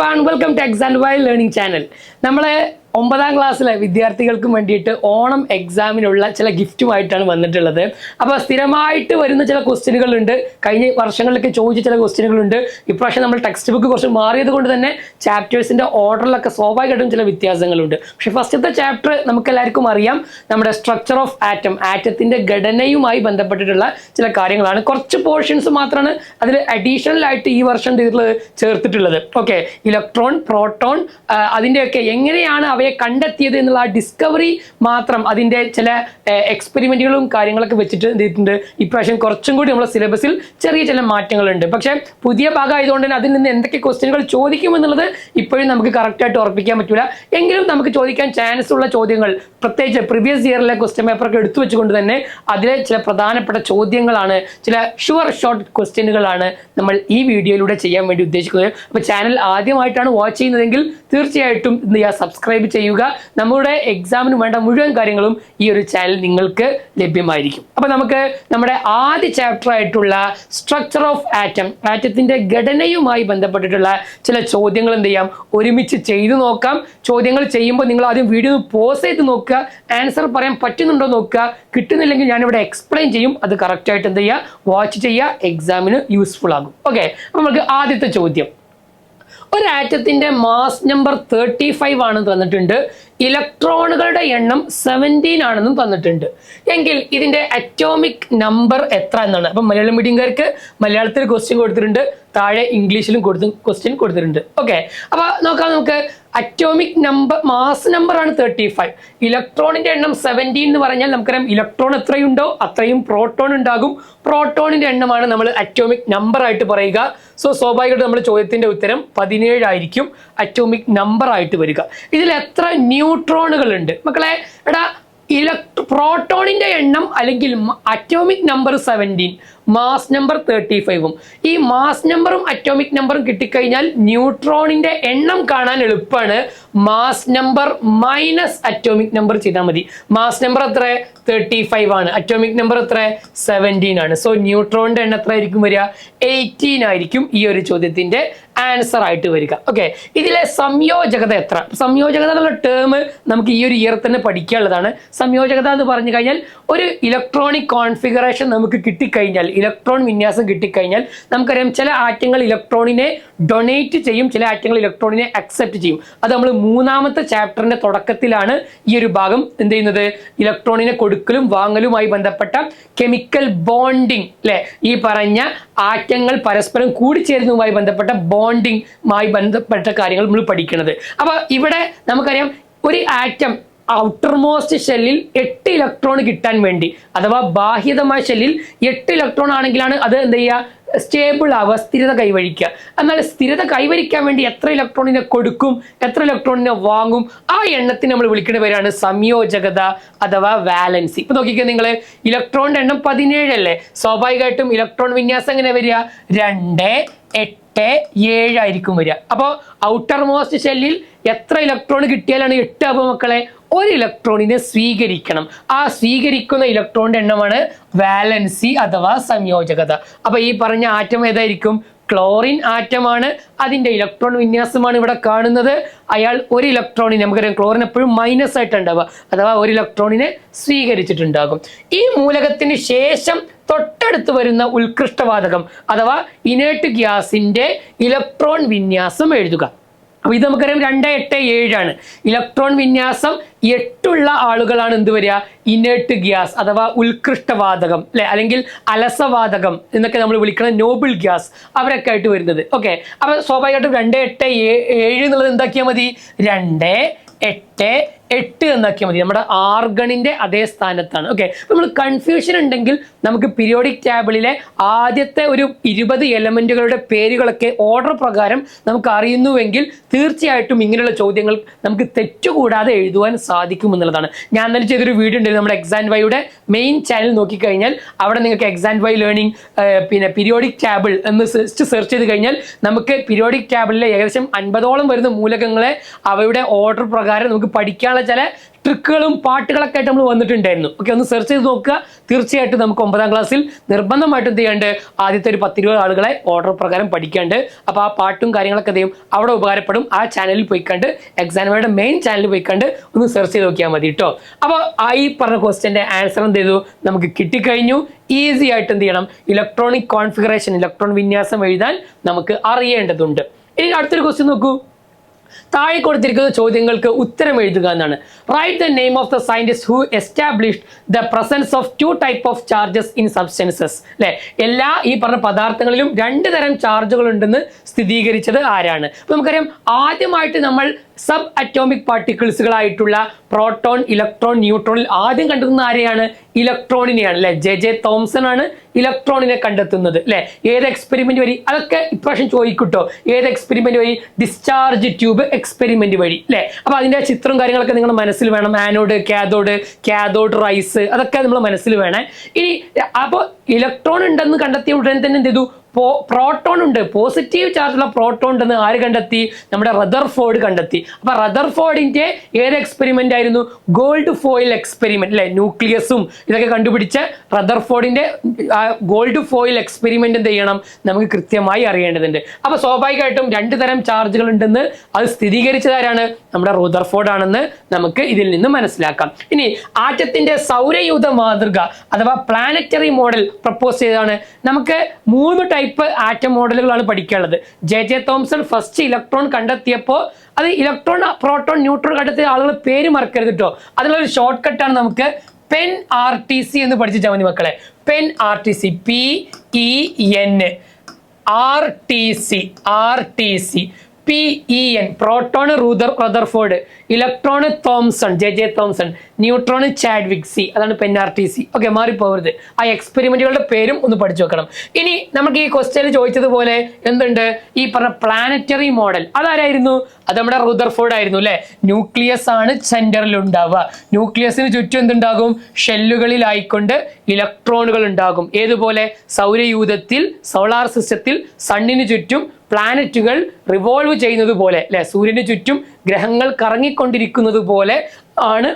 everyone, welcome to Exandwai Learning Channel. നമ്മളെ 9ാം ക്ലാസ്സിലെ വിദ്യാർത്ഥികൾക്ക് വേണ്ടിയിട്ട് ഓണം എക്സാമിനുള്ള ചില ഗിഫ്റ്റുമായിട്ടാണ് വന്നിട്ടുള്ളത്. അപ്പോൾ സ്ഥിരമായിട്ട് വരുന്ന ചില ക്വസ്റ്റ്യനുകളുണ്ട്. കഴിഞ്ഞ വർഷങ്ങളിലൊക്കെ ചോദിച്ച ചില ക്വസ്റ്റ്യനുകളുണ്ട്. ഇപ്രാവശ്യം നമ്മൾ ടെക്സ്റ്റ് ബുക്ക് കുറച്ച് മാറിയത് കൊണ്ട് തന്നെ ചാപ്റ്റേഴ്സിന്റെ ഓർഡറിലൊക്കെ സ്വാഭാവികമായിട്ടും ചില വ്യത്യാസങ്ങളുണ്ട്. പക്ഷേ ഫസ്റ്റത്തെ ചാപ്റ്റർ നമുക്ക് എല്ലാവർക്കും അറിയാം, നമ്മുടെ സ്ട്രക്ചർ ഓഫ് ആറ്റം, ആറ്റത്തിന്റെ ഘടനയുമായി ബന്ധപ്പെട്ടിട്ടുള്ള ചില കാര്യങ്ങളാണ്. കുറച്ച് പോർഷൻസ് മാത്രമാണ് അതിൽ അഡീഷണൽ ആയിട്ട് ഈ വർഷം ചേർത്തിട്ടുള്ളത്. ഓക്കെ, ഇലക്ട്രോൺ, പ്രോട്ടോൺ, അതിൻ്റെയൊക്കെ എങ്ങനെയാണ് അവയെ കണ്ടെത്തിയത് എന്നുള്ള ആ ഡിസ്കവറി മാത്രം, അതിൻ്റെ ചില എക്സ്പെരിമെന്റുകളും കാര്യങ്ങളൊക്കെ വെച്ചിട്ട് എന്തിട്ടുണ്ട് ഇപ്രാവശ്യം കുറച്ചും കൂടി നമ്മുടെ സിലബസിൽ ചെറിയ ചില മാറ്റങ്ങളുണ്ട്. പക്ഷേ പുതിയ ഭാഗം ആയതുകൊണ്ട് തന്നെ അതിൽ നിന്ന് എന്തൊക്കെ ക്വസ്റ്റ്യനുകൾ ചോദിക്കുമെന്നുള്ളത് ഇപ്പോഴും നമുക്ക് കറക്റ്റായിട്ട് ഉറപ്പിക്കാൻ പറ്റില്ല. എങ്കിലും നമുക്ക് ചോദിക്കാൻ ചാൻസ് ഉള്ള ചോദ്യങ്ങൾ, പ്രത്യേകിച്ച് പ്രീവിയസ് ഇയറിലെ ക്വസ്റ്റ്യൻ പേപ്പറൊക്കെ എടുത്തു വെച്ചുകൊണ്ട് തന്നെ അതിലെ ചില പ്രധാനപ്പെട്ട ചോദ്യങ്ങളാണ്, ചില ഷുവർ ഷോർട്ട് ക്വസ്റ്റ്യനുകളാണ് നമ്മൾ ഈ വീഡിയോയിലൂടെ ചെയ്യാൻ വേണ്ടി ഉദ്ദേശിക്കുന്നത്. അപ്പോൾ ചാനൽ ആദ്യമായിട്ടാണ് വാച്ച് ചെയ്യുന്നതെങ്കിൽ തീർച്ചയായിട്ടും സബ്സ്ക്രൈബ് ചെയ്യുക. നമ്മുടെ എക്സാമിന് വേണ്ട മുഴുവൻ കാര്യങ്ങളും ഈ ഒരു ചാനൽ നിങ്ങൾക്ക് ലഭ്യമായിരിക്കും. അപ്പോൾ നമുക്ക് നമ്മുടെ ആദ്യ ചാപ്റ്റർ ആയിട്ടുള്ള സ്ട്രക്ചർ ഓഫ് ആറ്റം, ആറ്റത്തിന്റെ ഘടനയുമായി ബന്ധപ്പെട്ടിട്ടുള്ള ചില ചോദ്യങ്ങൾ എന്ത് ചെയ്യാം, ഒരുമിച്ച് ചെയ്തു നോക്കാം. ചോദ്യങ്ങൾ ചെയ്യുമ്പോൾ നിങ്ങൾ ആദ്യം വീഡിയോ പോസ് ചെയ്ത് നോക്കുക, ആൻസർ പറയാൻ പറ്റുന്നുണ്ടോ നോക്കുക. കിട്ടുന്നില്ലെങ്കിൽ ഞാനിവിടെ എക്സ്പ്ലെയിൻ ചെയ്യും, അത് കറക്റ്റായിട്ട് എന്ത് ചെയ്യുക, വാച്ച് ചെയ്യുക, എക്സാമിന് യൂസ്ഫുൾ ആകും. ഓക്കെ, അപ്പോൾ നമുക്ക് ആദ്യത്തെ ചോദ്യം, ഒരു ആറ്റത്തിന്റെ മാസ് നമ്പർ 35 ആണെന്ന് തന്നിട്ടുണ്ട്, ഇലക്ട്രോണുകളുടെ എണ്ണം 17 ആണെന്നും തന്നിട്ടുണ്ട്. എങ്കിൽ ഇതിന്റെ അറ്റോമിക് നമ്പർ എത്ര എന്നാണ്. അപ്പം മലയാളം മീഡിയംകാർക്ക് മലയാളത്തിൽ ക്വസ്റ്റ്യൻ കൊടുത്തിട്ടുണ്ട്, താഴെ ഇംഗ്ലീഷിലും ക്വസ്റ്റ്യൻ കൊടുത്തിട്ടുണ്ട്. ഓക്കെ, അപ്പൊ നോക്കാം. നമുക്ക് അറ്റോമിക് നമ്പർ, മാസ് നമ്പർ ആണ് 35, ഇലക്ട്രോണിന്റെ എണ്ണം 17 എന്ന് പറഞ്ഞാൽ നമുക്കറിയാം ഇലക്ട്രോൺ എത്രയുണ്ടോ അത്രയും പ്രോട്ടോൺ ഉണ്ടാകും. പ്രോട്ടോണിന്റെ എണ്ണമാണ് നമ്മൾ അറ്റോമിക് നമ്പർ ആയിട്ട് പറയുക. സോ സ്വാഭാവികമായിട്ട് നമ്മുടെ ചോദ്യത്തിന്റെ ഉത്തരം 17 ആയിരിക്കും അറ്റോമിക് നമ്പർ ആയിട്ട് വരിക. ഇതിൽ എത്ര ന്യൂട്രോണുകൾ ഉണ്ട് മക്കളെ? എടാ, പ്രോട്ടോണിന്റെ എണ്ണം അല്ലെങ്കിൽ അറ്റോമിക് നമ്പർ 17, മാസ് നമ്പർ 35. ഈ മാസ് നമ്പറും അറ്റോമിക് നമ്പറും കിട്ടിക്കഴിഞ്ഞാൽ ന്യൂട്രോണിന്റെ എണ്ണം കാണാൻ എളുപ്പമാണ്. Mass number minus atomic number ചെയ്താൽ മതി. മാസ് നമ്പർ എത്ര? 35 ആണ്. അറ്റോമിക് നമ്പർ എത്ര? 17 ആണ്. സോ ന്യൂട്രോണിന്റെ എണ്ണം എത്ര ആയിരിക്കും വരിക? 18 ആയിരിക്കും ഈ ഒരു ചോദ്യത്തിന്റെ ആൻസർ ആയിട്ട് വരിക. ഓക്കെ, ഇതിലെ സംയോജകത എത്ര? സംയോജകത എന്നുള്ള ടേം നമുക്ക് ഈ ഒരു ഇയർ തന്നെ പഠിക്കാനുള്ളതാണ്. സംയോജകത എന്ന് പറഞ്ഞു കഴിഞ്ഞാൽ ഒരു ഇലക്ട്രോണിക് കോൺഫിഗറേഷൻ നമുക്ക് കിട്ടിക്കഴിഞ്ഞാൽ, ഇലക്ട്രോൺ വിന്യാസം കിട്ടിക്കഴിഞ്ഞാൽ നമുക്കറിയാം ചില ആറ്റങ്ങൾ ഇലക്ട്രോണിനെ ഡൊണേറ്റ് ചെയ്യും, ചില ആറ്റങ്ങൾ ഇലക്ട്രോണിനെ അക്സെപ്റ്റ് ചെയ്യും. അത് നമ്മൾ 3ാമത്തെ ചാപ്റ്ററിന്റെ തുടക്കത്തിലാണ് ഈ ഒരു ഭാഗം എന്ത് ചെയ്യുന്നത്, ഇലക്ട്രോണിനെ കൊടുക്കലും വാങ്ങലുമായി ബന്ധപ്പെട്ട കെമിക്കൽ ബോണ്ടിങ്, അല്ലെ, ഈ പറഞ്ഞ ആറ്റങ്ങൾ പരസ്പരം കൂടിച്ചേരുന്നതുമായി ബന്ധപ്പെട്ട ബോണ്ടിങ്ങുമായി ബന്ധപ്പെട്ട കാര്യങ്ങൾ നമ്മൾ പഠിക്കുന്നത്. അപ്പൊ ഇവിടെ നമുക്കറിയാം ഒരു ആറ്റം ഔട്ടർ മോസ്റ്റ് ഷെല്ലിൽ 8 ഇലക്ട്രോൺ കിട്ടാൻ വേണ്ടി, അഥവാ ബാഹ്യതമായ ഷെല്ലിൽ 8 ഇലക്ട്രോൺ ആണെങ്കിലാണ് അത് എന്ത് ചെയ്യുക, സ്റ്റേബിൾ ആവുക, സ്ഥിരത കൈവരിക്കുക. എന്നാൽ സ്ഥിരത കൈവരിക്കാൻ വേണ്ടി എത്ര ഇലക്ട്രോണിനെ കൊടുക്കും, എത്ര ഇലക്ട്രോണിനെ വാങ്ങും, ആ എണ്ണത്തിന് നമ്മൾ വിളിക്കുന്ന പേരാണ് സംയോജകത അഥവാ വാലൻസി. ഇപ്പൊ നോക്കിക്കേ, നിങ്ങൾ ഇലക്ട്രോണിന്റെ എണ്ണം 17 അല്ലേ, സ്വാഭാവികമായിട്ടും ഇലക്ട്രോൺ വിന്യാസം എങ്ങനെ വരിക? 2, 8, 7 ആയിരിക്കും വരിക. അപ്പോൾ ഔട്ടർ മോസ്റ്റ് ഷെല്ലിൽ എത്ര ഇലക്ട്രോൺ കിട്ടിയാലാണ് 8 ആവുക മക്കളെ? ഒരു ഇലക്ട്രോണിനെ സ്വീകരിക്കണം. ആ സ്വീകരിക്കുന്ന ഇലക്ട്രോണിന്റെ എണ്ണമാണ് വാലൻസി അഥവാ സംയോജകത. അപ്പൊ ഈ പറഞ്ഞ ആറ്റം ഏതായിരിക്കും? ക്ലോറിൻ ആറ്റമാണ്. അതിന്റെ ഇലക്ട്രോൺ വിന്യാസമാണ് ഇവിടെ കാണുന്നത്. അയാൾ ഒരു ഇലക്ട്രോണിനെ, നമുക്കറിയാം ക്ലോറിൻ എപ്പോഴും മൈനസ് ആയിട്ടുണ്ടാവുക, അഥവാ ഒരു ഇലക്ട്രോണിനെ സ്വീകരിച്ചിട്ടുണ്ടാകും. ഈ മൂലകത്തിന് ശേഷം തൊട്ടടുത്ത് വരുന്ന ഉത്കൃഷ്ടവാതകം അഥവാ ഇനേർട്ട് ഗ്യാസിന്റെ ഇലക്ട്രോൺ വിന്യാസം എഴുതുക. അപ്പൊ ഇത് നമുക്കറിയാം 2, 8, 7 ആണ്. ഇലക്ട്രോൺ വിന്യാസം 8 ആളുകളാണ് എന്ത് വരിക? ഇനേർട്ട് ഗ്യാസ് അഥവാ ഉത്കൃഷ്ടവാതകം, അല്ലെ, അല്ലെങ്കിൽ അലസവാതകം എന്നൊക്കെ നമ്മൾ വിളിക്കുന്ന നോബിൾ ഗ്യാസ്, അവരൊക്കെ ആയിട്ട് വരുന്നത്. ഓക്കെ, അപ്പൊ സ്വാഭാവികമായിട്ടും 2, 8, 7 എന്നുള്ളത് എന്താക്കിയാൽ മതി? 2, 8, 8 എന്നാക്കിയാൽ മതി. നമ്മുടെ ആർഗണിന്റെ അതേ സ്ഥാനത്താണ്. ഓക്കെ, നമ്മൾ കൺഫ്യൂഷൻ ഉണ്ടെങ്കിൽ നമുക്ക് പീരിയോഡിക് ടേബിളിലെ ആദ്യത്തെ ഒരു 20 എലമെന്റുകളുടെ പേരുകളൊക്കെ ഓർഡർ പ്രകാരം നമുക്ക് അറിയുന്നുവെങ്കിൽ തീർച്ചയായിട്ടും ഇങ്ങനെയുള്ള ചോദ്യങ്ങൾ നമുക്ക് തെറ്റുകൂടാതെ എഴുതുവാൻ സാധിക്കും എന്നുള്ളതാണ്. ഞാൻ തന്നെ ചെയ്തൊരു വീഡിയോ ഉണ്ടായിരുന്നു നമ്മുടെ എക്സാൻവൈയുടെ മെയിൻ ചാനൽ നോക്കിക്കഴിഞ്ഞാൽ അവിടെ നിങ്ങൾക്ക് എക്സാൻവൈ ലേണിംഗ് പിന്നെ പീരിയോഡിക് ടേബിൾ എന്ന് സെർച്ച് ചെയ്ത് കഴിഞ്ഞാൽ നമുക്ക് പീരിയോഡിക് ടേബിളിലെ ഏകദേശം 50ഓളം വരുന്ന മൂലകങ്ങളെ അവയുടെ ഓർഡർ പ്രകാരം നമുക്ക് പഠിക്കാൻ പഠിക്കാനുള്ള ചില ട്രിക്കുകളും പാട്ടുകളൊക്കെ ആയിട്ട് നമ്മൾ വന്നിട്ടുണ്ടായിരുന്നു. ഓക്കെ, ഒന്ന് സെർച്ച് ചെയ്ത് നോക്കുക. തീർച്ചയായിട്ടും നമുക്ക് 9ാം ക്ലാസ്സിൽ നിർബന്ധമായിട്ടും എന്ത് ചെയ്യാണ്ട് ആദ്യത്തെ ഒരു 10-20 ആളുകളെ ഓർഡർ പ്രകാരം പഠിക്കാണ്ട്. അപ്പോൾ ആ പാട്ടും കാര്യങ്ങളൊക്കെ എന്ത് ചെയ്യും അവിടെ ഉപകാരപ്പെടും. ആ ചാനലിൽ പോയിക്കണ്ട് എക്സാമിനറുടെ മെയിൻ ചാനലിൽ പോയിക്കണ്ട് ഒന്ന് സെർച്ച് ചെയ്ത് നോക്കിയാൽ മതി കേട്ടോ. അപ്പോൾ ഈ പറഞ്ഞ ക്വസ്റ്റ്യൻ്റെ ആൻസർ എന്ത് ചെയ്തു നമുക്ക് കിട്ടിക്കഴിഞ്ഞു. ഈസി ആയിട്ട് എന്ത് ചെയ്യണം, ഇലക്ട്രോണിക് കോൺഫിഗറേഷൻ, ഇലക്ട്രോൺ വിന്യാസം എഴുതാൻ നമുക്ക് അറിയേണ്ടതുണ്ട്. ഇനി അടുത്തൊരു ക്വസ്റ്റ്യൻ നോക്കൂ. താഴെ കൊടുത്തിരിക്കുന്ന ചോദ്യങ്ങൾക്ക് ഉത്തരം എഴുതുക എന്നാണ്. Write the name of the scientist who established the presence of 2 type of charges in substances. അല്ലെ, എല്ലാ ഈ പറഞ്ഞ പദാർത്ഥങ്ങളിലും 2 തരം ചാർജുകൾ ഉണ്ടെന്ന് സ്ഥിരീകരിച്ചത് ആരാണ്? അപ്പൊ നമുക്കറിയാം, ആദ്യമായിട്ട് നമ്മൾ സബ് അറ്റോമിക് പാർട്ടിക്കിൾസുകളായിട്ടുള്ള പ്രോട്ടോൺ, ഇലക്ട്രോൺ, ന്യൂട്രോണിൽ ആദ്യം കണ്ടെത്തുന്ന ആരെയാണ്? ഇലക്ട്രോണിനെയാണ്. അല്ലെ, ജെ തോംസൺ ആണ് ഇലക്ട്രോണിനെ കണ്ടെത്തുന്നത്. അല്ലെ, ഏത് എക്സ്പെരിമെന്റ് വഴി? അതൊക്കെ ഇപ്രാവശ്യം ചോദിക്കൂട്ടോ. ഏത് എക്സ്പെരിമെന്റ് വഴി? ഡിസ്ചാർജ് ട്യൂബ് എക്സ്പെരിമെന്റ് വഴി. അല്ലെ, അപ്പൊ അതിന്റെ ചിത്രം കാര്യങ്ങളൊക്കെ നിങ്ങൾ മനസ്സിൽ വേണം. ആനോഡ്, കാഥോഡ് റൈസ്, അതൊക്കെ നമ്മൾ മനസ്സിൽ വേണേ. ഇനി അപ്പോൾ ഇലക്ട്രോൺ ഉണ്ടെന്ന് കണ്ടെത്തിയ ഉടനെ തന്നെ എന്ത് ചെയ്തു? പ്രോട്ടോൺ ഉണ്ട്, പോസിറ്റീവ് ചാർജുള്ള പ്രോട്ടോൺ ഉണ്ടെന്ന് ആര് കണ്ടെത്തി? നമ്മുടെ റദർഫോർഡ് കണ്ടെത്തി. അപ്പൊ റദർഫോർഡിന്റെ ഏത് എക്സ്പെരിമെന്റ് ആയിരുന്നു? Gold foil experiment. അല്ലെ, ന്യൂക്ലിയസും ഇതൊക്കെ കണ്ടുപിടിച്ച റദർഫോർഡിന്റെ ഗോൾഡ് ഫോയിൽ എക്സ്പെരിമെന്റ് എന്ത് ചെയ്യണം? നമുക്ക് കൃത്യമായി അറിയേണ്ടതുണ്ട്. അപ്പൊ സ്വാഭാവികമായിട്ടും 2 തരം ചാർജുകൾ ഉണ്ടെന്ന് അത് സ്ഥിരീകരിച്ചതാരാണ്? നമ്മുടെ റദർഫോർഡ് ആണെന്ന് നമുക്ക് ഇതിൽ നിന്ന് മനസ്സിലാക്കാം. ഇനി ആറ്റത്തിന്റെ സൗരയൂഥ മാതൃക അഥവാ പ്ലാനറ്ററി മോഡൽ പ്രപ്പോസ് ചെയ്തതാണ്. നമുക്ക് 3 ടൈപ്പ് ആറ്റം മോഡലുകളാണ് പഠിക്കാനുള്ളത്. ജെ തോംസൺ ഫസ്റ്റ് ഇലക്ട്രോൺ കണ്ടെത്തിയപ്പോൾ അത് ഇലക്ട്രോൺ, പ്രോട്ടോൺ, ന്യൂട്രോൺ കണ്ടെത്തിയ ആളുകൾ പേര് മറക്കരുത് കേട്ടോ. അതിലൊരു ഷോർട്ട് കട്ടാണ് നമുക്ക് PEN-RTC എന്ന് പഠിച്ചാൽ മതി മക്കളെ. PEN-RTC, PEN RTC, PEN proton Rutherford, electron Thomson, J Thomson, neutron Chadwick, സി അതാണ് PEN-RTC. ഓക്കെ, മാറിപ്പോകരുത്. ആ എക്സ്പെരിമെന്റുകളുടെ പേരും ഒന്ന് പഠിച്ചു വെക്കണം. ഇനി നമുക്ക് ഈ ക്വസ്റ്റ്യനിൽ ചോദിച്ചതുപോലെ എന്തുണ്ട്? ഈ പറഞ്ഞ പ്ലാനറ്ററി മോഡൽ അതാരായിരുന്നു? അത് നമ്മുടെ റദർഫോർഡ് ആയിരുന്നു. അല്ലെ, ന്യൂക്ലിയസ് ആണ് സെന്ററിൽ ഉണ്ടാവുക. ന്യൂക്ലിയസിന് ചുറ്റും എന്തുണ്ടാകും? ഷെല്ലുകളിലായിക്കൊണ്ട് ഇലക്ട്രോണുകൾ ഉണ്ടാകും. ഏതുപോലെ? സൗരയൂഥത്തിൽ, സോളാർ സിസ്റ്റത്തിൽ സണ്ണിന് ചുറ്റും പ്ലാനറ്റുകൾ റിവോൾവ് ചെയ്യുന്നത് പോലെ, അല്ലെ, സൂര്യന് ചുറ്റും ഗ്രഹങ്ങൾ കറങ്ങിക്കൊണ്ടിരിക്കുന്നത് പോലെ ആണ്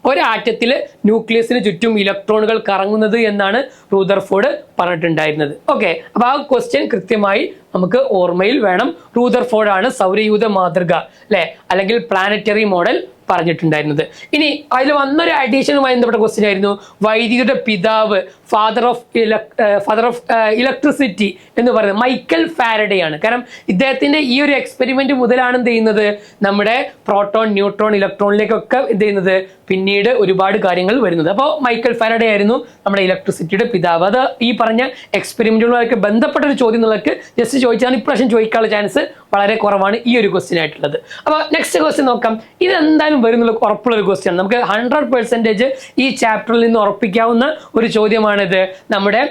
ഒരാറ്റത്തില് ന്യൂക്ലിയസിന് ചുറ്റും ഇലക്ട്രോണുകൾ കറങ്ങുന്നത് എന്നാണ് റൂദർഫോർഡ് പറഞ്ഞിട്ടുണ്ടായിരുന്നത്. ഓക്കെ, അപ്പൊ ആ ക്വസ്റ്റ്യൻ കൃത്യമായി നമുക്ക് ഓർമ്മയിൽ വേണം. റൂദർഫോർഡ് ആണ് സൗരയൂഥ മാതൃക, അല്ലെ, അല്ലെങ്കിൽ പ്ലാനറ്ററി മോഡൽ പറഞ്ഞിട്ടുണ്ടായിരുന്നത്. ഇനി അതിൽ വന്നൊരു അഡീഷനുമായി ബന്ധപ്പെട്ട ക്വസ്റ്റ്യൻ ആയിരുന്നു വൈദ്യുതിയുടെ പിതാവ്, ഫാദർ ഓഫ് ഇലക്ട്രിസിറ്റി എന്ന് പറയുന്നത് മൈക്കൽ ഫാരഡേ ആണ്. കാരണം ഇദ്ദേഹത്തിന്റെ ഈ ഒരു എക്സ്പെരിമെന്റ് മുതലാണ് എന്ത് ചെയ്യുന്നത്? നമ്മുടെ പ്രോട്ടോൺ, ന്യൂട്രോൺ, ഇലക്ട്രോണിലേക്കൊക്കെ എന്ത് ചെയ്യുന്നത്? പിന്നീട് ഒരുപാട് കാര്യങ്ങൾ വരുന്നത്. അപ്പോൾ മൈക്കൽ ഫാരഡേ ആയിരുന്നു നമ്മുടെ ഇലക്ട്രിസിറ്റിയുടെ പിതാവ്. അത് ഈ പറഞ്ഞ എക്സ്പെരിമെന്റുകളുമായിട്ട് ബന്ധപ്പെട്ട ഒരു ചോദ്യം എന്നുള്ളത് ജസ്റ്റ് ചോദിച്ചാൽ ഇപ്രാവശ്യം ചോദിക്കാനുള്ള ചാൻസ് വളരെ കുറവാണ് ഈ ഒരു ക്വസ്റ്റ്യൻ ആയിട്ടുള്ളത്. അപ്പോൾ നെക്സ്റ്റ് ക്വസ്റ്റ്യൻ നോക്കാം. ഇത് എന്തായാലും വരുന്നുള്ള ഉറപ്പുള്ള ഒരു ക്വസ്റ്റ്യൻ, നമുക്ക് 100% ഈ ചാപ്റ്ററിൽ നിന്ന് ഉറപ്പിക്കാവുന്ന ഒരു ചോദ്യമാണിത്. നമ്മുടെ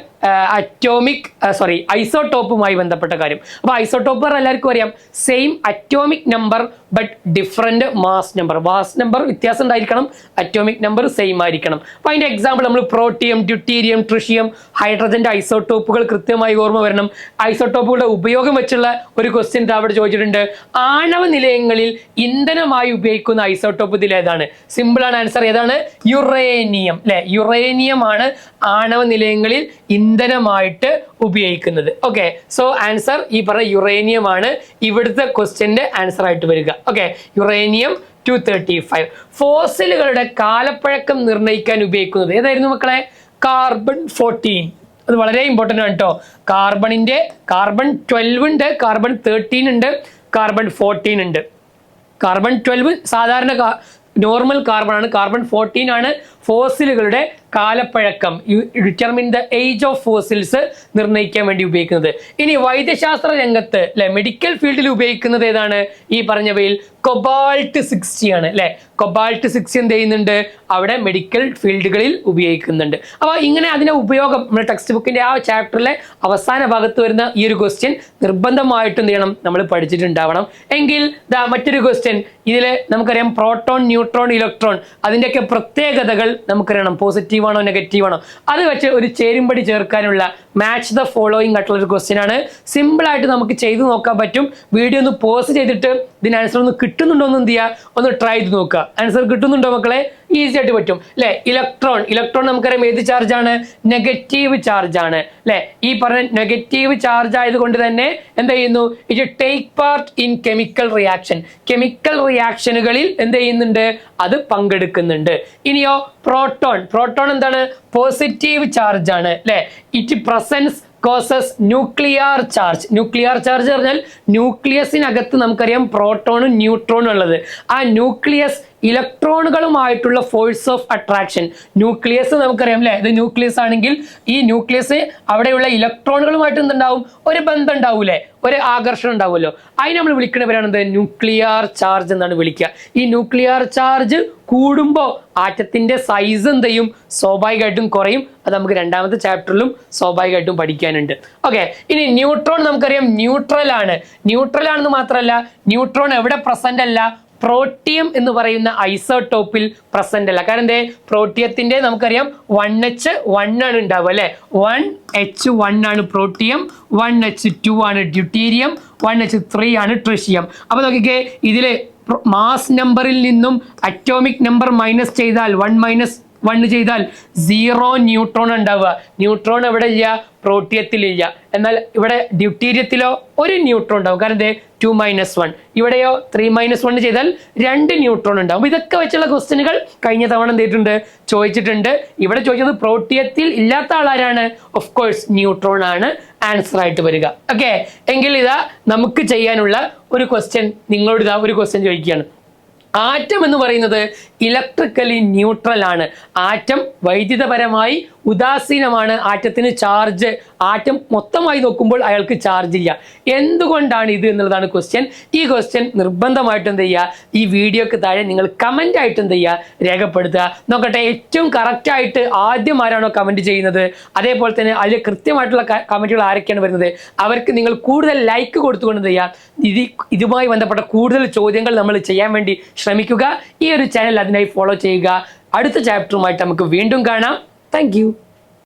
ഐസോട്ടോപ്പുമായി ബന്ധപ്പെട്ട കാര്യം. അപ്പൊ ഐസോട്ടോപ്പ് എല്ലാവർക്കും അറിയാം, same atomic number but different mass number വ്യത്യാസം ഉണ്ടായിരിക്കണം, അറ്റോമിക് നമ്പർ സെയിം ആയിരിക്കണം. അപ്പൊ അതിന്റെ എക്സാമ്പിൾ നമ്മൾ പ്രോട്ടിയം, ഡ്യൂട്ടീരിയം, ട്രിഷിയം, ഹൈഡ്രജന്റെ ഐസോട്ടോപ്പുകൾ കൃത്യമായി ഓർമ്മ വരണം. ഐസോട്ടോപ്പുകളുടെ ഉപയോഗം വെച്ചുള്ള ഒരു ക്വസ്റ്റ്യൻ അവിടെ ചോദിച്ചിട്ടുണ്ട്. ആണവ നിലയങ്ങളിൽ ഇന്ധനമായി ഉപയോഗിക്കുന്ന ഐസോട്ടോപ്പ് ഇതിൽ ഏതാണ്? സിമ്പിൾ ആണ് ആൻസർ. ഏതാണ്? യുറേനിയം. അല്ലെ, യുറേനിയം ആണ് ആണവ നിലയങ്ങളിൽ ഇന്ധനമായിട്ട് ഉപയോഗിക്കുന്നത്. ഓക്കെ, സോ ആൻസർ ഈ പറഞ്ഞ യുറേനിയം ആണ് ഇവിടുത്തെ ക്വസ്റ്റ്യന്റെ ആൻസർ ആയിട്ട് വരിക. Okay, uranium 235. ഫോസിലുകളുടെ കാലപ്പഴക്കം നിർണ്ണയിക്കാൻ ഉപയോഗിക്കുന്നത് ഏതായിരുന്നു മക്കളെ? കാർബൺ 14. അത് വളരെ ഇമ്പോർട്ടൻ്റ് ആണ് കേട്ടോ. കാർബൺ 12 ഉണ്ട്, കാർബൺ 13 ഉണ്ട്, കാർബൺ 14 ഉണ്ട്. കാർബൺ 12 സാധാരണ നോർമൽ കാർബൺ ആണ്, കാർബൺ 14 ആണ് ഫോസിലുകളുടെ കാലപ്പഴക്കം, determine the age of fossils നിർണ്ണയിക്കാൻ വേണ്ടി ഉപയോഗിക്കുന്നത്. ഇനി വൈദ്യശാസ്ത്ര രംഗത്ത്, അല്ലെ, മെഡിക്കൽ ഫീൽഡിൽ ഉപയോഗിക്കുന്നത് ഏതാണ്? ഈ പറഞ്ഞവയിൽ കൊബാൾട്ട് 60 ആണ്. അല്ലെ, കൊബാൾട്ട് 60 എന്ത് ചെയ്യുന്നുണ്ട്? അവിടെ മെഡിക്കൽ ഫീൽഡുകളിൽ ഉപയോഗിക്കുന്നുണ്ട്. അപ്പൊ ഇങ്ങനെ അതിന്റെ ഉപയോഗം നമ്മുടെ ടെക്സ്റ്റ് ബുക്കിന്റെ ആ ചാപ്റ്ററിലെ അവസാന ഭാഗത്ത് വരുന്ന ഈ ഒരു ക്വസ്റ്റ്യൻ നിർബന്ധമായിട്ടും എന്ത് ചെയ്യണം? നമ്മൾ പഠിച്ചിട്ടുണ്ടാവണം. എങ്കിൽ മറ്റൊരു ക്വസ്റ്റ്യൻ ഇതിൽ നമുക്കറിയാം, പ്രോട്ടോൺ, ന്യൂട്രോൺ, ഇലക്ട്രോൺ അതിൻ്റെയൊക്കെ പ്രത്യേകതകൾ നമുക്കറിയണം. പോസിറ്റീവ് ആണോ നെഗറ്റീവ് ആണോ, അത് വെച്ച് ഒരു ചേരുംപടി ചേർക്കാനുള്ള മാച്ച് ദ ഫോളോയിങ് ആയിട്ടുള്ള ഒരു ക്വസ്റ്റ്യൻ ആണ്. സിമ്പിൾ ആയിട്ട് നമുക്ക് ചെയ്തു നോക്കാൻ പറ്റും. വീഡിയോ ഒന്ന് പോസ്റ്റ് ചെയ്തിട്ട് ഇതിന് ആൻസർ ഒന്ന് കിട്ടുന്നുണ്ടോ എന്ന് എന്ത് ചെയ്യുക, ഒന്ന് ട്രൈ ചെയ്ത് നോക്കുക. ആൻസർ കിട്ടുന്നുണ്ടോ മക്കളെ? ഈസി ആയിട്ട് പറ്റും അല്ലെ. ഇലക്ട്രോൺ നമുക്കറിയാം ഏത് ചാർജ് ആണ്? നെഗറ്റീവ് ചാർജ് ആണ് അല്ലെ. ഈ പറഞ്ഞ നെഗറ്റീവ് ചാർജ് ആയതുകൊണ്ട് തന്നെ എന്ത് ചെയ്യുന്നു, it take part in chemical reaction. Chemical റിയാക്ഷനുകളിൽ എന്ത് ചെയ്യുന്നുണ്ട്, അത് പങ്കെടുക്കുന്നുണ്ട്. ഇനിയോ പ്രോട്ടോൺ എന്താണ്? പോസിറ്റീവ് ചാർജ് ആണ് അല്ലെ. It presence causes nuclear charge പറഞ്ഞാൽ ന്യൂക്ലിയസിനകത്ത് നമുക്കറിയാം പ്രോട്ടോണും ന്യൂട്രോണും ഉള്ളത്. ആ ന്യൂക്ലിയസ് ഇലക്ട്രോണുകളുമായിട്ടുള്ള ഫോഴ്സ് ഓഫ് അട്രാക്ഷൻ. ന്യൂക്ലിയസ് നമുക്കറിയാം അല്ലെ, ഇത് ന്യൂക്ലിയസ് ആണെങ്കിൽ ഈ ന്യൂക്ലിയസ് അവിടെയുള്ള ഇലക്ട്രോണുകളുമായിട്ട് എന്തുണ്ടാവും, ഒരു ബന്ധം ഉണ്ടാവൂലേ, ഒരു ആകർഷണം ഉണ്ടാവുമല്ലോ. അതിന് നമ്മൾ വിളിക്കുന്ന പേരാണ് എന്ത്? ന്യൂക്ലിയർ ചാർജ് എന്നാണ് വിളിക്കുക. ഈ ന്യൂക്ലിയർ ചാർജ് കൂടുമ്പോൾ ആറ്റത്തിന്റെ സൈസ് എന്ത് ചെയ്യും, സ്വാഭാവികമായിട്ടും കുറയും. അത് നമുക്ക് രണ്ടാമത്തെ ചാപ്റ്ററിലും സ്വാഭാവികമായിട്ടും പഠിക്കാനുണ്ട്. ഓക്കെ, ഇനി ന്യൂട്രോൺ നമുക്കറിയാം ന്യൂട്രൽ ആണെന്ന് മാത്രമല്ല, ന്യൂട്രോൺ എവിടെ പ്രസന്റ് അല്ല, പ്രോട്ടിയം എന്ന് പറയുന്ന ഐസോടോപ്പിൽ പ്രസന്റ് അല്ല. കാരണം എന്തേ, പ്രോട്ടിയത്തിന്റെ നമുക്കറിയാം 1H1 ആണ് ഉണ്ടാവുക അല്ലെ. 1H1 ആണ് പ്രോട്ടിയം, 1H2 ആണ് ഡ്യൂട്ടീരിയം, 1H3 ആണ് ട്രിഷിയം. അപ്പൊ നോക്കിക്കേ, ഇതില് മാസ് നമ്പറിൽ നിന്നും അറ്റോമിക് നമ്പർ മൈനസ് ചെയ്താൽ 1 ചെയ്താൽ 0 ന്യൂട്രോൺ ഉണ്ടാവുക. ന്യൂട്രോൺ എവിടെ ഇല്ല, പ്രോട്ടിയത്തിലില്ല. എന്നാൽ ഇവിടെ ഡ്യൂട്ടീരിയത്തിലോ ഒരു ന്യൂട്രോൺ ഉണ്ടാവും. കാരണം എന്തേ, 2 - 1. ഇവിടെയോ 3 - 1 ചെയ്താൽ 2 ന്യൂട്രോൺ ഉണ്ടാവും. ഇതൊക്കെ വെച്ചുള്ള ക്വസ്റ്റ്യനുകൾ കഴിഞ്ഞ തവണ എന്ത് ചോദിച്ചിട്ടുണ്ട്. ഇവിടെ ചോദിച്ചത് പ്രോട്ടിയത്തിൽ ഇല്ലാത്ത ആളാരാണ്? ഓഫ് കോഴ്സ് ന്യൂട്രോൺ ആണ് ആൻസർ ആയിട്ട് വരിക. ഓക്കെ, എങ്കിൽ ഇതാ നമുക്ക് ചെയ്യാനുള്ള ഒരു ക്വസ്റ്റ്യൻ, നിങ്ങളോട് ഇതാ ഒരു ക്വസ്റ്റ്യൻ ചോദിക്കുകയാണ്. ആറ്റം എന്ന് പറയുന്നത് ഇലക്ട്രിക്കലി ന്യൂട്രൽ ആണ്. ആറ്റം വൈദ്യുതപരമായി ഉദാസീനമാണ്. ആറ്റത്തിന് ചാർജ്, ആറ്റം മൊത്തമായി നോക്കുമ്പോൾ അയാൾക്ക് ചാർജ് ഇല്ല. എന്തുകൊണ്ടാണ് ഇത് എന്നുള്ളതാണ് ക്വസ്റ്റ്യൻ. ഈ ക്വസ്റ്റ്യൻ നിർബന്ധമായിട്ട് എന്ത് ചെയ്യുക, ഈ വീഡിയോക്ക് താഴെ നിങ്ങൾ കമന്റ് ആയിട്ട് എന്ത് ചെയ്യുക, രേഖപ്പെടുത്തുക. നോക്കട്ടെ, ഏറ്റവും കറക്റ്റ് ആയിട്ട് ആദ്യം ആരാണോ കമന്റ് ചെയ്യുന്നത്, അതേപോലെ തന്നെ അതിൽ കൃത്യമായിട്ടുള്ള കമന്റുകൾ ആരൊക്കെയാണ് വരുന്നത്, അവർക്ക് നിങ്ങൾ കൂടുതൽ ലൈക്ക് കൊടുത്തുകൊണ്ട് എന്ത് ചെയ്യുക, ഇതുമായി ബന്ധപ്പെട്ട കൂടുതൽ ചോദ്യങ്ങൾ നമ്മൾ ചെയ്യാൻ വേണ്ടി ശ്രമിക്കുക. ഈ ഒരു ചാനൽ അതിനായി ഫോളോ ചെയ്യുക. അടുത്ത ചാപ്റ്ററുമായിട്ട് നമുക്ക് വീണ്ടും കാണാം. Thank you.